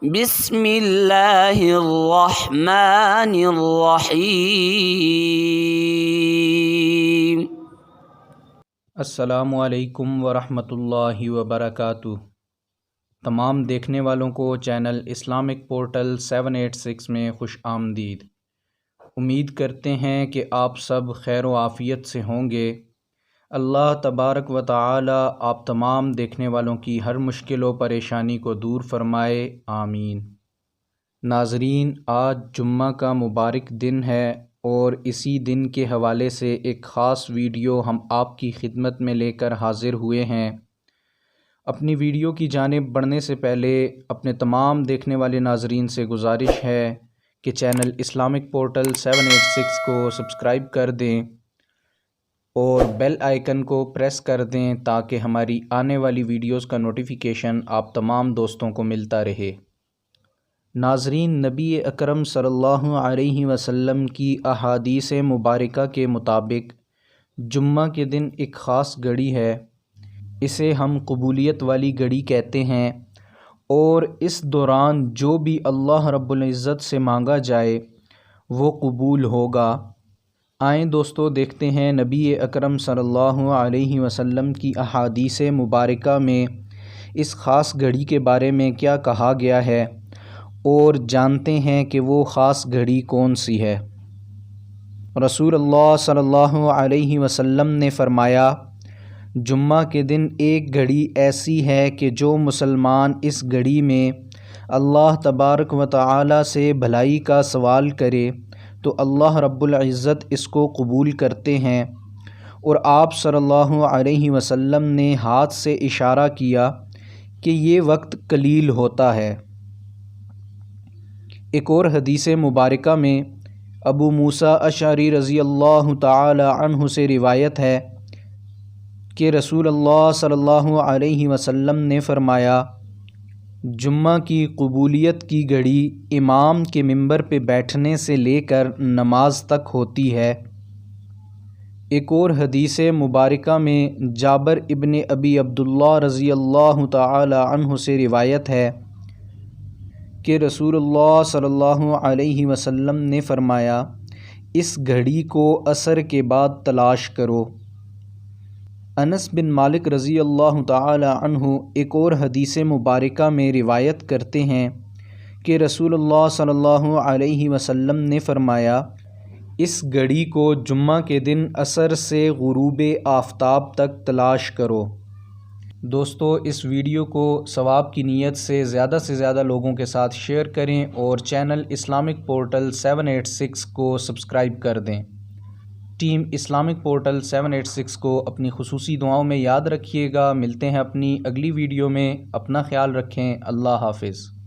بسم اللہ الرحمن الرحیم۔ السلام علیکم ورحمۃ اللہ وبرکاتہ۔ تمام دیکھنے والوں کو چینل اسلامک پورٹل 786 میں خوش آمدید۔ امید کرتے ہیں کہ آپ سب خیر و عافیت سے ہوں گے۔ اللہ تبارک و تعالی آپ تمام دیکھنے والوں کی ہر مشکل و پریشانی کو دور فرمائے، آمین۔ ناظرین، آج جمعہ کا مبارک دن ہے اور اسی دن کے حوالے سے ایک خاص ویڈیو ہم آپ کی خدمت میں لے کر حاضر ہوئے ہیں۔ اپنی ویڈیو کی جانب بڑھنے سے پہلے اپنے تمام دیکھنے والے ناظرین سے گزارش ہے کہ چینل اسلامک پورٹل 786 کو سبسکرائب کر دیں اور بیل آئیکن کو پریس کر دیں تاکہ ہماری آنے والی ویڈیوز کا نوٹیفیکیشن آپ تمام دوستوں کو ملتا رہے۔ ناظرین، نبی اکرم صلی اللہ علیہ وسلم کی احادیث مبارکہ کے مطابق جمعہ کے دن ایک خاص گھڑی ہے۔ اسے ہم قبولیت والی گھڑی کہتے ہیں اور اس دوران جو بھی اللہ رب العزت سے مانگا جائے وہ قبول ہوگا۔ آئیں دوستو، دیکھتے ہیں نبی اکرم صلی اللہ علیہ وسلم کی احادیث مبارکہ میں اس خاص گھڑی کے بارے میں کیا کہا گیا ہے اور جانتے ہیں کہ وہ خاص گھڑی کون سی ہے۔ رسول اللہ صلی اللہ علیہ وسلم نے فرمایا، جمعہ کے دن ایک گھڑی ایسی ہے کہ جو مسلمان اس گھڑی میں اللہ تبارک و تعالی سے بھلائی کا سوال کرے تو اللہ رب العزت اس کو قبول کرتے ہیں۔ اور آپ صلی اللہ علیہ وسلم نے ہاتھ سے اشارہ کیا کہ یہ وقت قلیل ہوتا ہے۔ ایک اور حدیث مبارکہ میں ابو موسیٰ اشعری رضی اللہ تعالی عنہ سے روایت ہے کہ رسول اللہ صلی اللہ علیہ وسلم نے فرمایا، جمعہ کی قبولیت کی گھڑی امام کے منبر پہ بیٹھنے سے لے کر نماز تک ہوتی ہے۔ ایک اور حدیث مبارکہ میں جابر ابن ابی عبداللہ رضی اللہ تعالی عنہ سے روایت ہے کہ رسول اللہ صلی اللہ علیہ وسلم نے فرمایا، اس گھڑی کو عصر کے بعد تلاش کرو۔ انس بن مالک رضی اللہ تعالی عنہ ایک اور حدیث مبارکہ میں روایت کرتے ہیں کہ رسول اللہ صلی اللہ علیہ وسلم نے فرمایا، اس گھڑی کو جمعہ کے دن عصر سے غروب آفتاب تک تلاش کرو۔ دوستو، اس ویڈیو کو ثواب کی نیت سے زیادہ لوگوں کے ساتھ شیئر کریں اور چینل اسلامک پورٹل 786 کو سبسکرائب کر دیں۔ ٹیم اسلامک پورٹل 786 کو اپنی خصوصی دعاؤں میں یاد رکھیے گا۔ ملتے ہیں اپنی اگلی ویڈیو میں، اپنا خیال رکھیں، اللہ حافظ۔